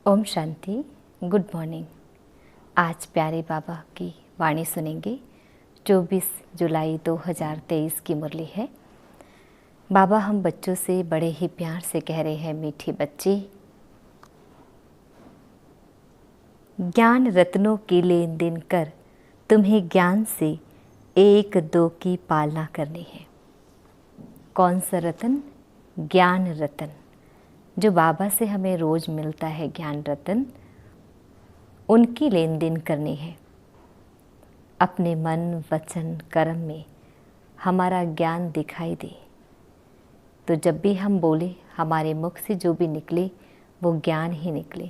Om Shanti. Good morning. आज प्यारे बाबा की वाणी सुनेंगे। 24 जुलाई 2023 की मुरली है। बाबा हम बच्चों से बड़े ही प्यार से कह रहे हैं, मीठे बच्चे, ज्ञान रत्नों की लेन देन कर तुम्हें ज्ञान से एक दो की पालना करनी है। कौन सा रतन? ज्ञान रतन, जो बाबा से हमें रोज मिलता है। ज्ञान रतन, उनकी लेन देन करनी है। अपने मन, वचन, कर्म में हमारा ज्ञान दिखाई दे, तो जब भी हम बोले, हमारे मुख से जो भी निकले वो ज्ञान ही निकले।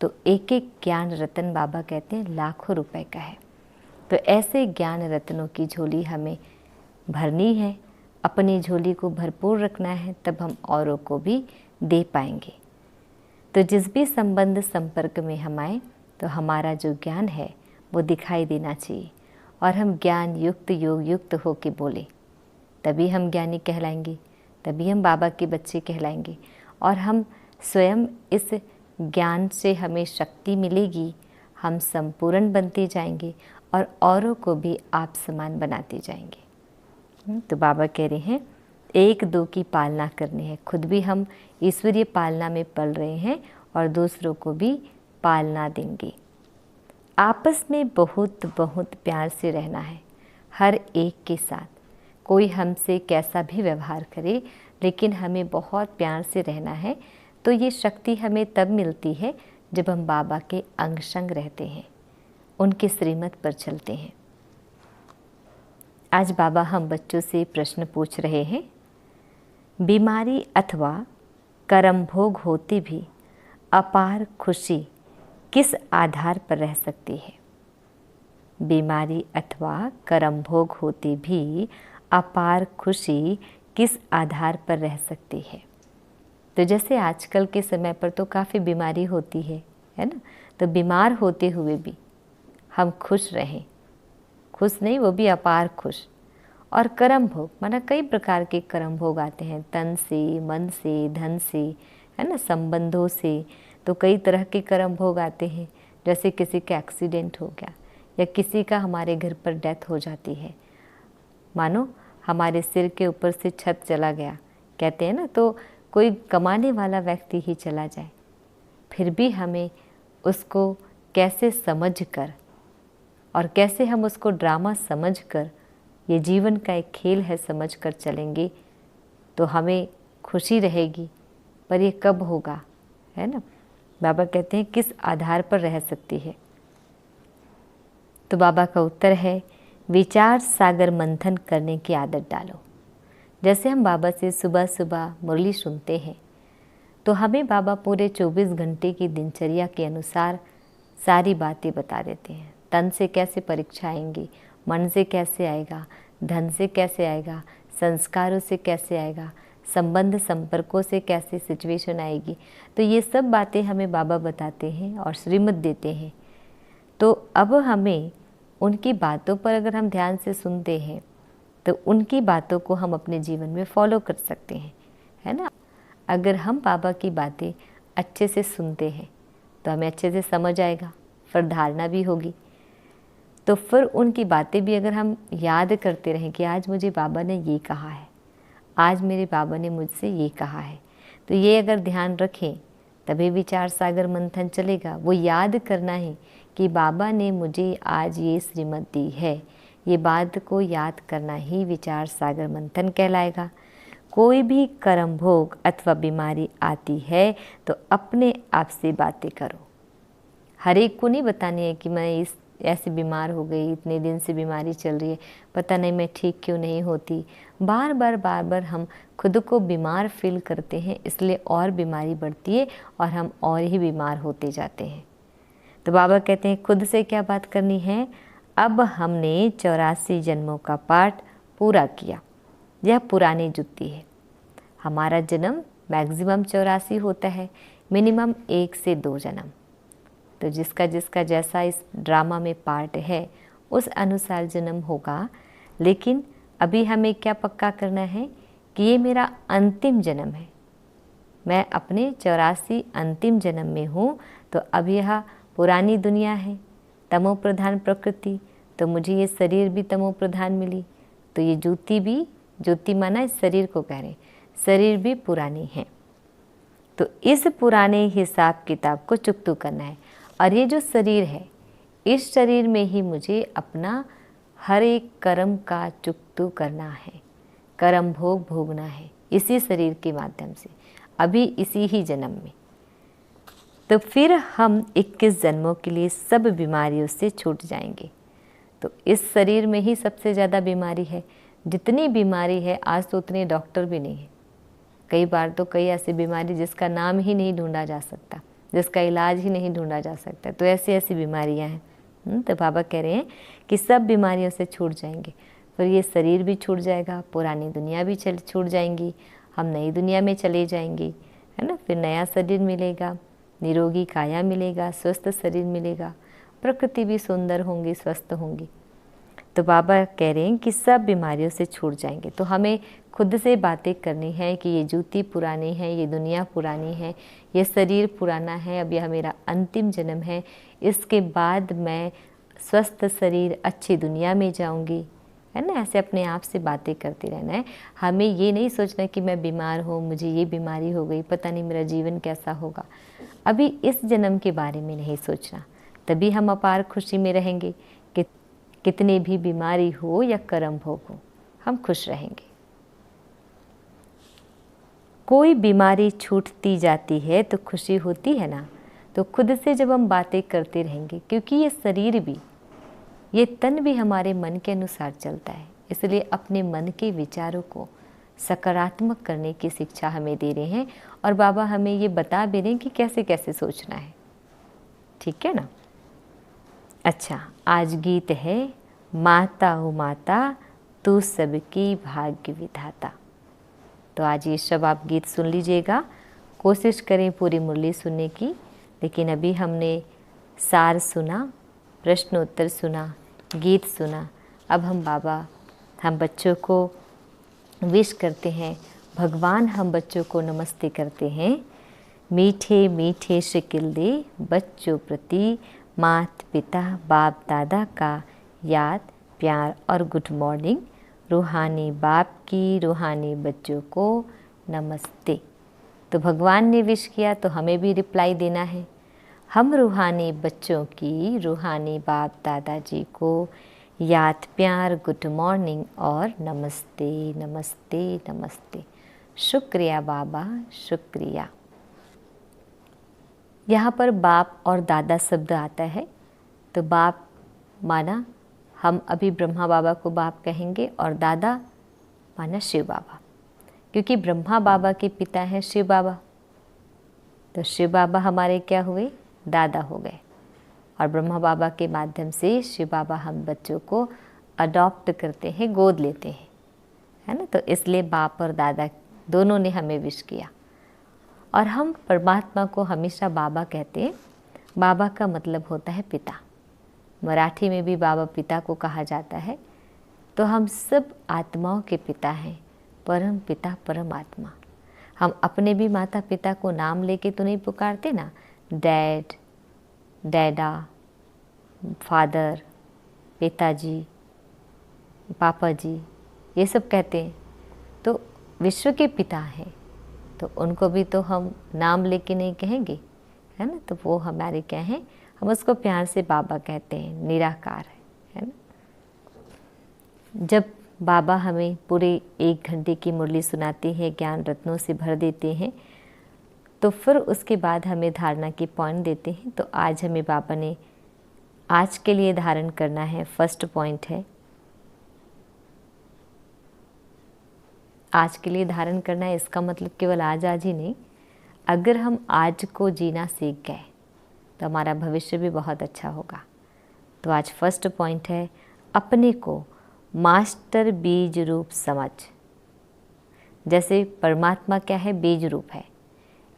तो एक एक ज्ञान रतन बाबा कहते हैं लाखों रुपए का है। तो ऐसे ज्ञान रत्नों की झोली हमें भरनी है, अपनी झोली को भरपूर रखना है, तब हम औरों को भी दे पाएंगे। तो जिस भी संबंध संपर्क में हम आए, तो हमारा जो ज्ञान है वो दिखाई देना चाहिए, और हम ज्ञान युक्त, योग युक्त हो के बोले, तभी हम ज्ञानी कहलाएंगे, तभी हम बाबा के बच्चे कहलाएंगे। और हम स्वयं इस ज्ञान से हमें शक्ति मिलेगी, हम संपूर्ण बनते जाएंगे और औरों को भी आप समान बनाते जाएंगे। तो बाबा कह रहे हैं एक दो की पालना करनी है। खुद भी हम ईश्वरीय पालना में पल रहे हैं और दूसरों को भी पालना देंगे। आपस में बहुत बहुत प्यार से रहना है, हर एक के साथ। कोई हमसे कैसा भी व्यवहार करे, लेकिन हमें बहुत प्यार से रहना है। तो ये शक्ति हमें तब मिलती है जब हम बाबा के अंग संग रहते हैं, उनके श्रीमत पर चलते हैं। आज बाबा हम बच्चों से प्रश्न पूछ रहे हैं, बीमारी अथवा कर्म भोग होती भी अपार खुशी किस आधार पर रह सकती है? बीमारी अथवा कर्म भोग होती भी अपार खुशी किस आधार पर रह सकती है? तो जैसे आजकल के समय पर तो काफ़ी बीमारी होती है ना। तो बीमार होते हुए भी हम खुश रहें, खुश नहीं, वो भी अपार खुश। और कर्म भोग माना कई प्रकार के कर्म भोग आते हैं, तन से, मन से, धन से, है ना, संबंधों से। तो कई तरह के कर्म भोग आते हैं। जैसे किसी का एक्सीडेंट हो गया, या किसी का हमारे घर पर डेथ हो जाती है, मानो हमारे सिर के ऊपर से छत चला गया, कहते हैं ना, तो कोई कमाने वाला व्यक्ति ही चला जाए, फिर भी हमें उसको कैसे समझकर और कैसे हम उसको ड्रामा समझकर, ये जीवन का एक खेल है समझकर चलेंगे, तो हमें खुशी रहेगी। पर ये कब होगा, है ना? बाबा कहते हैं किस आधार पर रह सकती है? तो बाबा का उत्तर है, विचार सागर मंथन करने की आदत डालो। जैसे हम बाबा से सुबह सुबह मुरली सुनते हैं, तो हमें बाबा पूरे 24 घंटे की दिनचर्या के अनुसार सारी बातें बता देते हैं। तन से कैसे परीक्षा आएंगी, मन से कैसे आएगा, धन से कैसे आएगा, संस्कारों से कैसे आएगा, संबंध संपर्कों से कैसे सिचुएशन आएगी। तो ये सब बातें हमें बाबा बताते हैं और श्रीमत देते हैं। तो अब हमें उनकी बातों पर अगर हम ध्यान से सुनते हैं, तो उनकी बातों को हम अपने जीवन में फॉलो कर सकते हैं, है ना। अगर हम बाबा की बातें अच्छे से सुनते हैं, तो हमें अच्छे से समझ आएगा, फिर धारणा भी होगी। तो फिर उनकी बातें भी अगर हम याद करते रहें कि आज मुझे बाबा ने ये कहा है, आज मेरे बाबा ने मुझसे ये कहा है, तो ये अगर ध्यान रखें, तभी विचार सागर मंथन चलेगा। वो याद करना है कि बाबा ने मुझे आज ये श्रीमत दी है, ये बात को याद करना ही विचार सागर मंथन कहलाएगा। कोई भी कर्म भोग अथवा बीमारी आती है, तो अपने आप से बातें करो। हर एक को नहीं बतानी है कि मैं ऐसे बीमार हो गई, इतने दिन से बीमारी चल रही है, पता नहीं मैं ठीक क्यों नहीं होती। बार बार हम खुद को बीमार फील करते हैं, इसलिए और बीमारी बढ़ती है और हम और ही बीमार होते जाते हैं। तो बाबा कहते हैं खुद से क्या बात करनी है? अब हमने 84 जन्मों का पाठ पूरा किया। यह पुरानी जुत्ती है। हमारा जन्म मैक्सिमम 84 होता है, मिनिमम 1 से 2 जन्म। तो जिसका जिसका जैसा इस ड्रामा में पार्ट है, उस अनुसार जन्म होगा। लेकिन अभी हमें क्या पक्का करना है कि ये मेरा अंतिम जन्म है। मैं अपने 84 अंतिम जन्म में हूँ, तो अब यह पुरानी दुनिया है, तमो प्रधान प्रकृति, तो मुझे ये शरीर भी तमो प्रधान मिली। तो ये ज्योति भी, ज्योति माना इस शरीर को कह रहे हैं, शरीर भी पुरानी है। तो इस पुराने हिसाब किताब को चुकतू करना है। और ये जो शरीर है, इस शरीर में ही मुझे अपना हर एक कर्म का चुकतू करना है, कर्म भोग भोगना है इसी शरीर के माध्यम से, अभी इसी ही जन्म में। तो फिर हम 21 जन्मों के लिए सब बीमारियों से छूट जाएंगे। तो इस शरीर में ही सबसे ज़्यादा बीमारी है। जितनी बीमारी है आज तो उतने डॉक्टर भी नहीं है। कई बार तो कई ऐसी बीमारी जिसका नाम ही नहीं ढूंढा जा सकता, जिसका इलाज ही नहीं ढूंढा जा सकता। तो ऐसी ऐसी बीमारियां हैं। तो बाबा कह रहे हैं कि सब बीमारियों से छूट जाएंगे। फिर ये शरीर भी छूट जाएगा, पुरानी दुनिया भी छूट जाएंगी, हम नई दुनिया में चले जाएंगे, है ना। फिर नया शरीर मिलेगा, निरोगी काया मिलेगा, स्वस्थ शरीर मिलेगा, प्रकृति भी सुंदर होंगी, स्वस्थ होंगी। तो बाबा कह रहे हैं कि सब बीमारियों से छूट जाएंगे। तो हमें खुद से बातें करनी है कि ये ज्योति पुरानी है, ये दुनिया पुरानी है, ये शरीर पुराना है, अब यह मेरा अंतिम जन्म है, इसके बाद मैं स्वस्थ शरीर अच्छी दुनिया में जाऊंगी, है ना। ऐसे अपने आप से बातें करते रहना है। हमें ये नहीं सोचना कि मैं बीमार हूँ, मुझे ये बीमारी हो गई, पता नहीं मेरा जीवन कैसा होगा। अभी इस जन्म के बारे में नहीं सोचना, तभी हम अपार खुशी में रहेंगे। कि कितनी भी बीमारी हो या कर्म भोग हो, हम खुश रहेंगे। कोई बीमारी छूटती जाती है तो खुशी होती है ना। तो खुद से जब हम बातें करते रहेंगे, क्योंकि ये शरीर भी, ये तन भी हमारे मन के अनुसार चलता है, इसलिए अपने मन के विचारों को सकारात्मक करने की शिक्षा हमें दे रहे हैं। और बाबा हमें ये बता भी रहे हैं कि कैसे कैसे सोचना है, ठीक है ना। अच्छा, आज गीत है माता ओ माता तू सबकी भाग्य विधाता। तो आज ये सब आप गीत सुन लीजिएगा, कोशिश करें पूरी मुरली सुनने की। लेकिन अभी हमने सार सुना, प्रश्नोत्तर सुना, गीत सुना। अब हम बच्चों को विश करते हैं, भगवान हम बच्चों को नमस्ते करते हैं। मीठे मीठे शिकिल दे बच्चों प्रति, माता पिता बाप दादा का याद प्यार और गुड मॉर्निंग। रूहानी बाप की, रूहानी बच्चों को नमस्ते। तो भगवान ने विश किया तो हमें भी रिप्लाई देना है। हम रूहानी बच्चों की, रूहानी बाप दादाजी को याद प्यार, गुड मॉर्निंग और नमस्ते नमस्ते नमस्ते। शुक्रिया बाबा, शुक्रिया। यहाँ पर बाप और दादा शब्द आता है। तो बाप माना हम अभी ब्रह्मा बाबा को बाप कहेंगे, और दादा माना शिव बाबा, क्योंकि ब्रह्मा बाबा के पिता हैं शिव बाबा। तो शिव बाबा हमारे क्या हुए, दादा हो गए। और ब्रह्मा बाबा के माध्यम से शिव बाबा हम बच्चों को अडॉप्ट करते हैं, गोद लेते हैं, है ना। तो इसलिए बाप और दादा दोनों ने हमें विश किया। और हम परमात्मा को हमेशा बाबा कहते हैं। बाबा का मतलब होता है पिता। मराठी में भी बाबा पिता को कहा जाता है। तो हम सब आत्माओं के पिता हैं, परम पिता परमात्मा। हम अपने भी माता पिता को नाम लेके तो नहीं पुकारते ना, डैड, डैडा, फादर, पिताजी, पापा जी, ये सब कहते हैं। तो विश्व के पिता हैं, तो उनको भी तो हम नाम लेके नहीं कहेंगे, है ना। तो वो हमारे क्या हैं, हम उसको प्यार से बाबा कहते हैं, निराकार है ना। जब बाबा हमें पूरे 1 घंटे की मुरली सुनाते हैं, ज्ञान रत्नों से भर देते हैं, तो फिर उसके बाद हमें धारणा की पॉइंट देते हैं। तो आज हमें बाबा ने आज के लिए धारण करना है। फर्स्ट पॉइंट है, आज के लिए धारण करना है। इसका मतलब केवल आज ही नहीं, अगर हम आज को जीना सीख गए तो हमारा भविष्य भी बहुत अच्छा होगा। तो आज फर्स्ट पॉइंट है, अपने को मास्टर बीज रूप समझ। जैसे परमात्मा क्या है, बीज रूप है।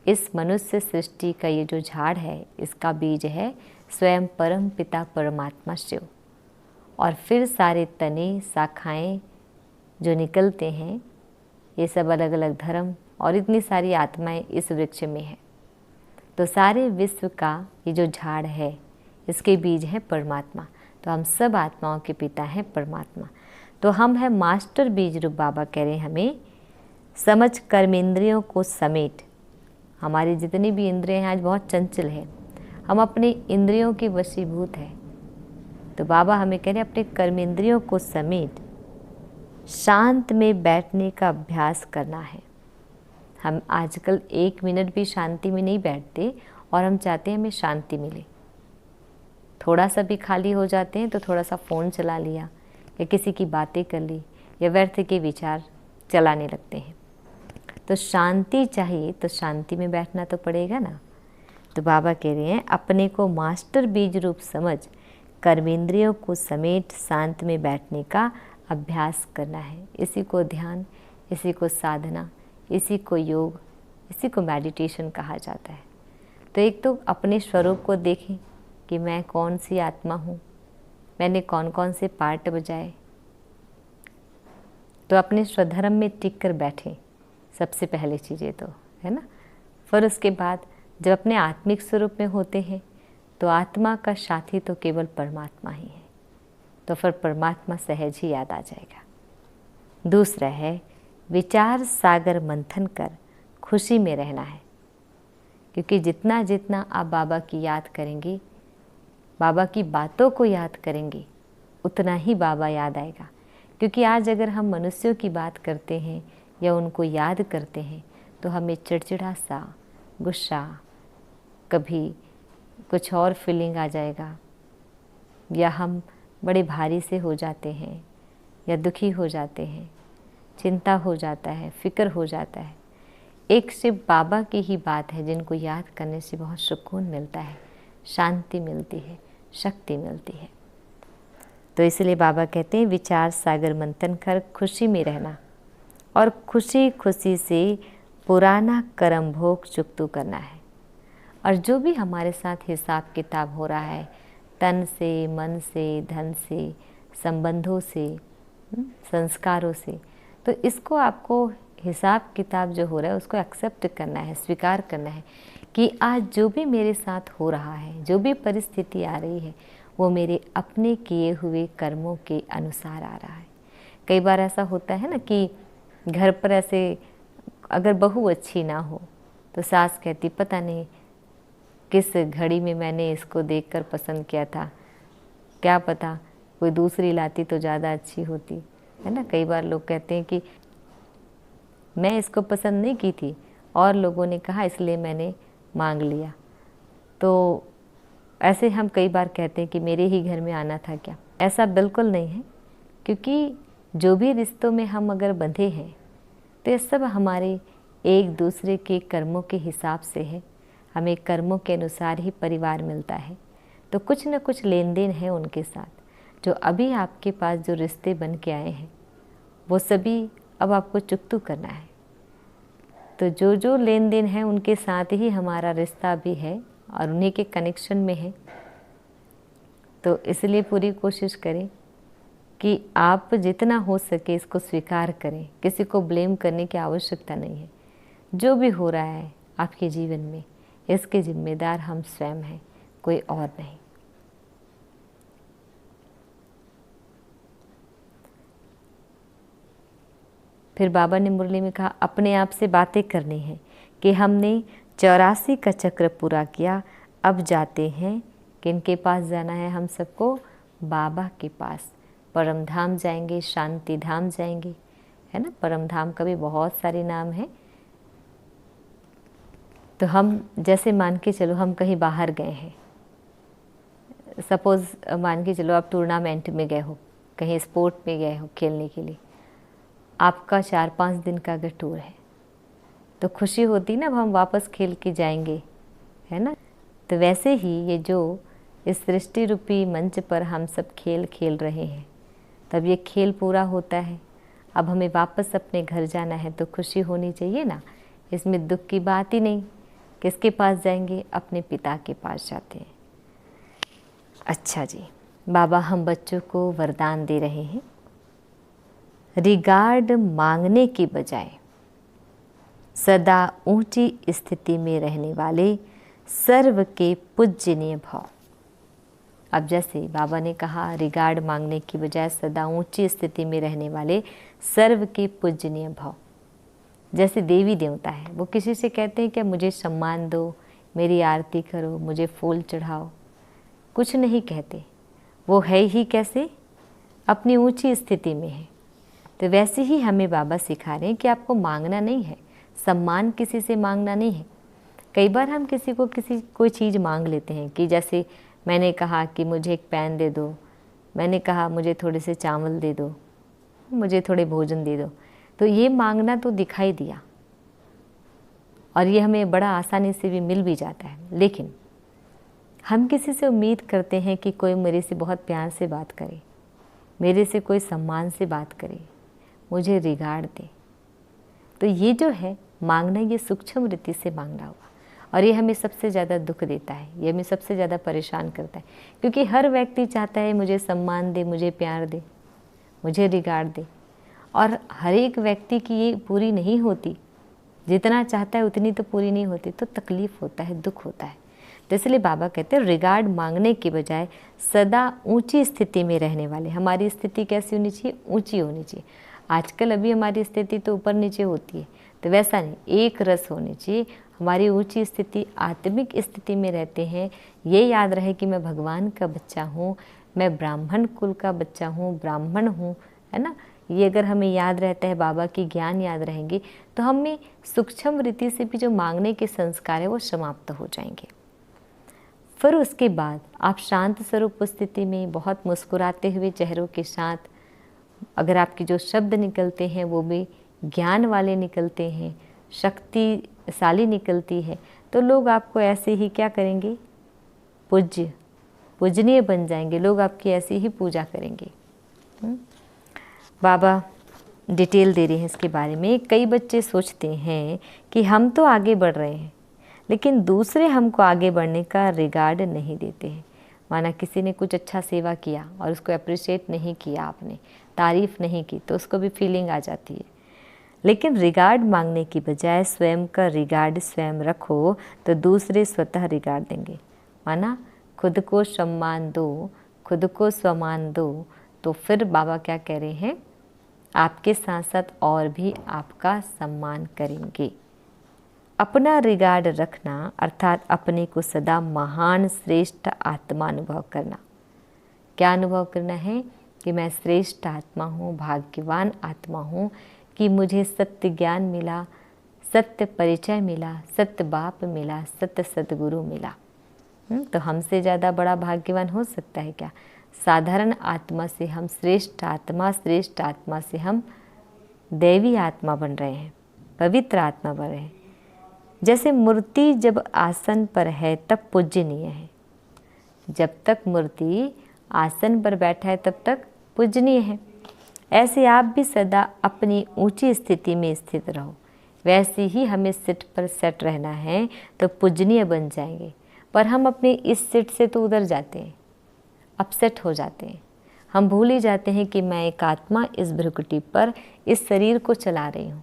इस मनुष्य सृष्टि का ये जो झाड़ है, इसका बीज है स्वयं परम पिता परमात्मा शिव। और फिर सारे तने शाखाएं जो निकलते हैं, ये सब अलग अलग धर्म और इतनी सारी आत्माएं इस वृक्ष में हैं। तो सारे विश्व का ये जो झाड़ है, इसके बीज है परमात्मा। तो हम सब आत्माओं के पिता हैं परमात्मा। तो हम हैं मास्टर बीज रूप। बाबा कह रहे हैं हमें समझ कर्मेंद्रियों को समेट। हमारी जितनी भी इंद्रियां हैं आज बहुत चंचल है, हम अपनी इंद्रियों के वशीभूत हैं। तो बाबा हमें कह रहे हैं अपने कर्मेंद्रियों को समेट शांत में बैठने का अभ्यास करना है। हम आजकल 1 मिनट भी शांति में नहीं बैठते और हम चाहते हैं हमें शांति मिले। थोड़ा सा भी खाली हो जाते हैं तो थोड़ा सा फ़ोन चला लिया या किसी की बातें कर ली या व्यर्थ के विचार चलाने लगते हैं। तो शांति चाहिए तो शांति में बैठना तो पड़ेगा ना। तो बाबा कह रहे हैं अपने को मास्टर बीज रूप समझ कर्मेंद्रियों को समेट शांत में बैठने का अभ्यास करना है। इसी को ध्यान, इसी को साधना, इसी को योग, इसी को मेडिटेशन कहा जाता है। तो एक तो अपने स्वरूप को देखें कि मैं कौन सी आत्मा हूँ, मैंने कौन कौन से पार्ट बजाए। तो अपने स्वधर्म में टिक कर बैठें, सबसे पहले चीज़ें तो है ना। फिर उसके बाद जब अपने आत्मिक स्वरूप में होते हैं तो आत्मा का साथी तो केवल परमात्मा ही है। तो फिर परमात्मा सहज ही याद आ जाएगा। दूसरा है विचार सागर मंथन कर खुशी में रहना है। क्योंकि जितना जितना आप बाबा की याद करेंगे, बाबा की बातों को याद करेंगे, उतना ही बाबा याद आएगा। क्योंकि आज अगर हम मनुष्यों की बात करते हैं या उनको याद करते हैं तो हमें चिड़चिड़ा सा, गुस्सा, कभी कुछ और फीलिंग आ जाएगा, या हम बड़े भारी से हो जाते हैं या दुखी हो जाते हैं, चिंता हो जाता है, फिक्र हो जाता है। एक सिर्फ बाबा की ही बात है जिनको याद करने से बहुत सुकून मिलता है, शांति मिलती है, शक्ति मिलती है। तो इसलिए बाबा कहते हैं विचार सागर मंथन कर खुशी में रहना और खुशी खुशी से पुराना कर्म भोग चुकतू करना है। और जो भी हमारे साथ हिसाब किताब हो रहा है, तन से, मन से, धन से, संबंधों से, संस्कारों से, तो इसको आपको हिसाब किताब जो हो रहा है उसको एक्सेप्ट करना है, स्वीकार करना है कि आज जो भी मेरे साथ हो रहा है, जो भी परिस्थिति आ रही है, वो मेरे अपने किए हुए कर्मों के अनुसार आ रहा है। कई बार ऐसा होता है ना कि घर पर ऐसे अगर बहू अच्छी ना हो तो सास कहती पता नहीं किस घड़ी में मैंने इसको देखकर पसंद किया था, क्या पता कोई दूसरी लाती तो ज़्यादा अच्छी होती, है ना। कई बार लोग कहते हैं कि मैं इसको पसंद नहीं की थी और लोगों ने कहा इसलिए मैंने मांग लिया। तो ऐसे हम कई बार कहते हैं कि मेरे ही घर में आना था क्या। ऐसा बिल्कुल नहीं है, क्योंकि जो भी रिश्तों में हम अगर बंधे हैं तो ये सब हमारे एक दूसरे के कर्मों के हिसाब से है। हमें कर्मों के अनुसार ही परिवार मिलता है। तो कुछ न कुछ लेन देन है उनके साथ। जो अभी आपके पास जो रिश्ते बन के आए हैं वो सभी अब आपको चुकतू करना है। तो जो जो लेन देन है उनके साथ ही हमारा रिश्ता भी है और उन्हीं के कनेक्शन में है। तो इसलिए पूरी कोशिश करें कि आप जितना हो सके इसको स्वीकार करें। किसी को ब्लेम करने की आवश्यकता नहीं है। जो भी हो रहा है आपके जीवन में इसके जिम्मेदार हम स्वयं हैं, कोई और नहीं। फिर बाबा ने मुरली में कहा अपने आप से बातें करनी है कि हमने 84 का चक्र पूरा किया, अब जाते हैं। किनके पास जाना है हम सबको? बाबा के पास। परम धाम जाएंगे, शांति धाम जाएंगे, है ना। परम धाम का भी बहुत सारे नाम हैं। तो हम जैसे मान के चलो हम कहीं बाहर गए हैं, सपोज़ मान के चलो आप टूर्नामेंट में गए हो, कहीं स्पोर्ट में गए हो खेलने के लिए, आपका 4-5 दिन का अगर टूर है तो खुशी होती ना, अब हम वापस खेल के जाएंगे, है ना। तो वैसे ही ये जो इस सृष्टि रूपी मंच पर हम सब खेल खेल रहे हैं, तब ये खेल पूरा होता है, अब हमें वापस अपने घर जाना है तो खुशी होनी चाहिए ना। इसमें दुख की बात ही नहीं। किसके पास जाएंगे? अपने पिता के पास जाते हैं। अच्छा जी, बाबा हम बच्चों को वरदान दे रहे हैं, रिगार्ड मांगने की बजाय सदा ऊंची स्थिति में रहने वाले सर्व के पूजनीय भाव। अब जैसे बाबा ने कहा रिगार्ड मांगने की बजाय सदा ऊंची स्थिति में रहने वाले सर्व के पूजनीय भाव। जैसे देवी देवता है, वो किसी से कहते हैं क्या मुझे सम्मान दो, मेरी आरती करो, मुझे फूल चढ़ाओ, कुछ नहीं कहते। वो है ही कैसे, अपनी ऊंची स्थिति में है। तो वैसे ही हमें बाबा सिखा रहे हैं कि आपको मांगना नहीं है, सम्मान किसी से मांगना नहीं है। कई बार हम किसी कोई चीज़ मांग लेते हैं कि जैसे मैंने कहा कि मुझे एक पेन दे दो, मैंने कहा मुझे थोड़े से चावल दे दो, मुझे थोड़े भोजन दे दो। तो ये मांगना तो दिखाई दिया और ये हमें बड़ा आसानी से भी मिल भी जाता है। लेकिन हम किसी से उम्मीद करते हैं कि कोई मेरे से बहुत प्यार से बात करे, मेरे से कोई सम्मान से बात करे, मुझे रिगार्ड दे। तो ये जो है मांगना, ये सूक्ष्म रीति से मांगना हुआ और ये हमें सबसे ज़्यादा दुख देता है, ये हमें सबसे ज़्यादा परेशान करता है। क्योंकि हर व्यक्ति चाहता है मुझे सम्मान दे, मुझे प्यार दे, मुझे रिगार्ड दे, और हर एक व्यक्ति की ये पूरी नहीं होती। जितना चाहता है उतनी तो पूरी नहीं होती, तो तकलीफ़ होता है, दुख होता है। तो इसलिए बाबा कहते हैं रिगार्ड मांगने के बजाय सदा ऊंची स्थिति में रहने वाले। हमारी स्थिति कैसी होनी चाहिए, ऊंची होनी चाहिए। आजकल अभी हमारी स्थिति तो ऊपर नीचे होती है, तो वैसा नहीं, एक रस होनी चाहिए। हमारी ऊंची स्थिति आत्मिक स्थिति में रहते हैं। ये याद रहे कि मैं भगवान का बच्चा हूँ, मैं ब्राह्मण कुल का बच्चा हूँ, ब्राह्मण हूँ, है ना। ये अगर हमें याद रहता है, बाबा की ज्ञान याद रहेंगे, तो हमें सूक्ष्म रीति से भी जो मांगने के संस्कार है वो समाप्त हो जाएंगे। फिर उसके बाद आप शांत स्वरूप स्थिति में बहुत मुस्कुराते हुए चेहरों के साथ, अगर आपके जो शब्द निकलते हैं वो भी ज्ञान वाले निकलते हैं, शक्तिशाली निकलती है, तो लोग आपको ऐसे ही क्या करेंगे, पूजनीय बन जाएंगे। लोग आपकी ऐसी ही पूजा करेंगे। बाबा डिटेल दे रहे हैं इसके बारे में। कई बच्चे सोचते हैं कि हम तो आगे बढ़ रहे हैं, लेकिन दूसरे हमको आगे बढ़ने का रिगार्ड नहीं देते हैं। माना किसी ने कुछ अच्छा सेवा किया और उसको अप्रिशिएट नहीं किया, आपने तारीफ़ नहीं की, तो उसको भी फीलिंग आ जाती है। लेकिन रिगार्ड मांगने की बजाय स्वयं का रिगार्ड स्वयं रखो, तो दूसरे स्वतः रिगार्ड देंगे। माना खुद को सम्मान दो, खुद को सम्मान दो, तो फिर बाबा क्या कह रहे हैं, आपके साथ साथ और भी आपका सम्मान करेंगे। अपना रिगार्ड रखना अर्थात अपने को सदा महान श्रेष्ठ आत्मा अनुभव करना। क्या अनुभव करना है कि मैं श्रेष्ठ आत्मा हूँ, भाग्यवान आत्मा हूँ कि मुझे सत्य ज्ञान मिला, सत्य परिचय मिला, सत्य बाप मिला, सत्य सद्गुरु मिला। तो हमसे ज़्यादा बड़ा भाग्यवान हो सकता है क्या। साधारण आत्मा से हम श्रेष्ठ आत्मा से हम दैवी आत्मा बन रहे हैं, पवित्र आत्मा बन रहे हैं। जैसे मूर्ति जब आसन पर है तब पूजनीय है, जब तक मूर्ति आसन पर बैठा है तब तक पूजनीय है। ऐसे आप भी सदा अपनी ऊंची स्थिति में स्थित रहो। वैसे ही हमें सीट पर सेट रहना है तो पूजनीय बन जाएंगे। पर हम अपने इस सीट से तो उधर जाते हैं, अपसेट हो जाते हैं। हम भूल ही जाते हैं कि मैं एक आत्मा इस भ्रुकुटी पर इस शरीर को चला रही हूँ।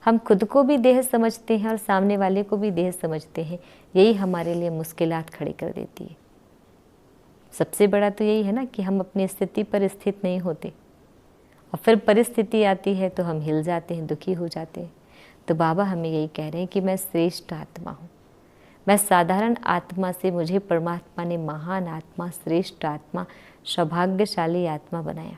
हम खुद को भी देह समझते हैं और सामने वाले को भी देह समझते हैं। यही हमारे लिए मुश्किलात खड़ी कर देती है। सबसे बड़ा तो यही है ना कि हम अपनी स्थिति पर स्थित नहीं होते और फिर परिस्थिति आती है तो हम हिल जाते हैं, दुखी हो जाते हैं। तो बाबा हमें यही कह रहे हैं कि मैं श्रेष्ठ आत्मा हूँ। मैं साधारण आत्मा से मुझे परमात्मा ने महान आत्मा, श्रेष्ठ आत्मा, सौभाग्यशाली आत्मा बनाया,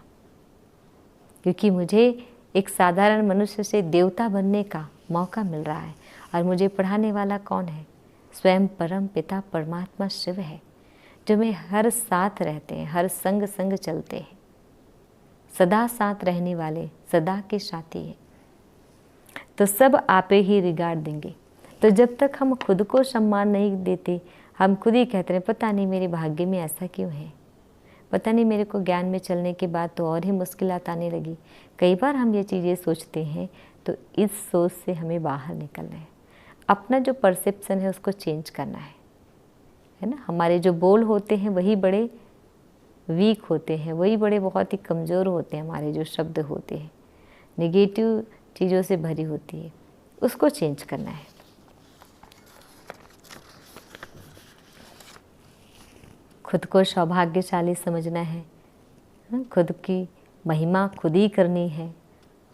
क्योंकि मुझे एक साधारण मनुष्य से देवता बनने का मौका मिल रहा है। और मुझे पढ़ाने वाला कौन है, स्वयं परम पिता परमात्मा शिव है, जो मैं हर साथ रहते हैं, हर संग चलते हैं, सदा साथ रहने वाले, सदा के साथी हैं। तो सब आपे ही रिगार्ड देंगे। तो जब तक हम खुद को सम्मान नहीं देते, हम खुद ही कहते हैं पता नहीं मेरे भाग्य में ऐसा क्यों है, पता नहीं मेरे को ज्ञान में चलने के बाद तो और ही मुश्किलात आने लगी। कई बार हम ये चीज़ें सोचते हैं। तो इस सोच से हमें बाहर निकलना है। अपना जो परसेप्शन है उसको चेंज करना है ना। हमारे जो बोल होते हैं वही बड़े वीक होते हैं, वही बड़े बहुत ही कमज़ोर होते हैं। हमारे जो शब्द होते हैं निगेटिव चीज़ों से भरी होती है। उसको चेंज करना है। खुद को सौभाग्यशाली समझना है, खुद की महिमा खुद ही करनी है।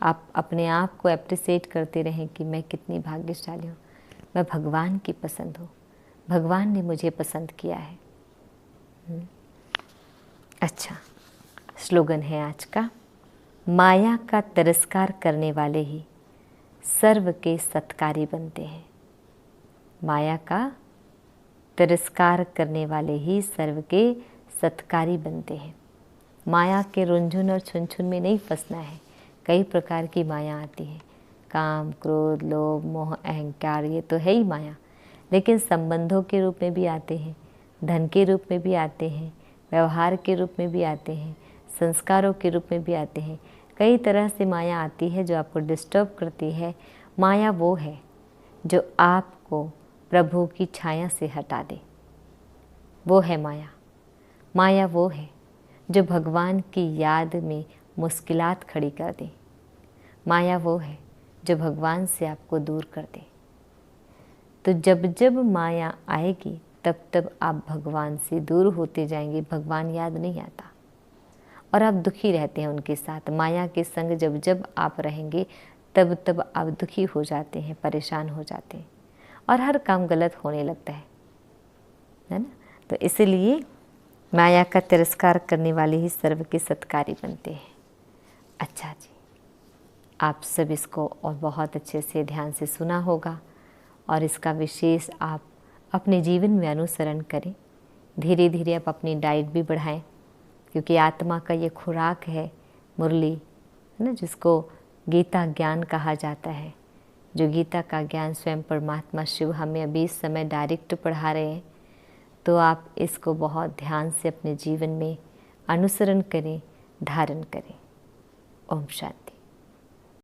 आप अपने आप को एप्रिसिएट करते रहें कि मैं कितनी भाग्यशाली हूँ, मैं भगवान की पसंद हूँ, भगवान ने मुझे पसंद किया है। अच्छा, स्लोगन है आज का, माया का तिरस्कार करने वाले ही सर्व के सत्कारी बनते हैं। माया का तिरस्कार करने वाले ही सर्व के सत्कारी बनते हैं। माया के रुंझुन और छुन में नहीं फंसना है। कई प्रकार की माया आती है, काम, क्रोध, लोभ, मोह, अहंकार, ये तो है ही माया। लेकिन संबंधों के रूप में भी आते हैं, धन के रूप में भी आते हैं, व्यवहार के रूप में भी आते हैं, संस्कारों के रूप में भी आते हैं। कई तरह से माया आती है जो आपको डिस्टर्ब करती है। माया वो है जो आपको प्रभु की छाया से हटा दे, वो है माया। माया वो है जो भगवान की याद में मुश्किलात खड़ी कर दे। माया वो है जो भगवान से आपको दूर कर दे। तो जब जब माया आएगी तब तब आप भगवान से दूर होते जाएंगे, भगवान याद नहीं आता और आप दुखी रहते हैं उनके साथ। माया के संग जब जब आप रहेंगे तब तब आप दुखी हो जाते हैं, परेशान हो जाते हैं और हर काम गलत होने लगता है ना। तो इसलिए माया का तिरस्कार करने वाले ही सर्व के सत्कारी बनते हैं। अच्छा जी, आप सब इसको और बहुत अच्छे से ध्यान से सुना होगा और इसका विशेष आप अपने जीवन में अनुसरण करें। धीरे धीरे आप अपनी डाइट भी बढ़ाएं, क्योंकि आत्मा का ये खुराक है मुरली, है ना, जिसको गीता ज्ञान कहा जाता है। जो गीता का ज्ञान स्वयं परमात्मा शिव हमें अभी इस समय डायरेक्ट पढ़ा रहे हैं। तो आप इसको बहुत ध्यान से अपने जीवन में अनुसरण करें, धारण करें। ओम शांति।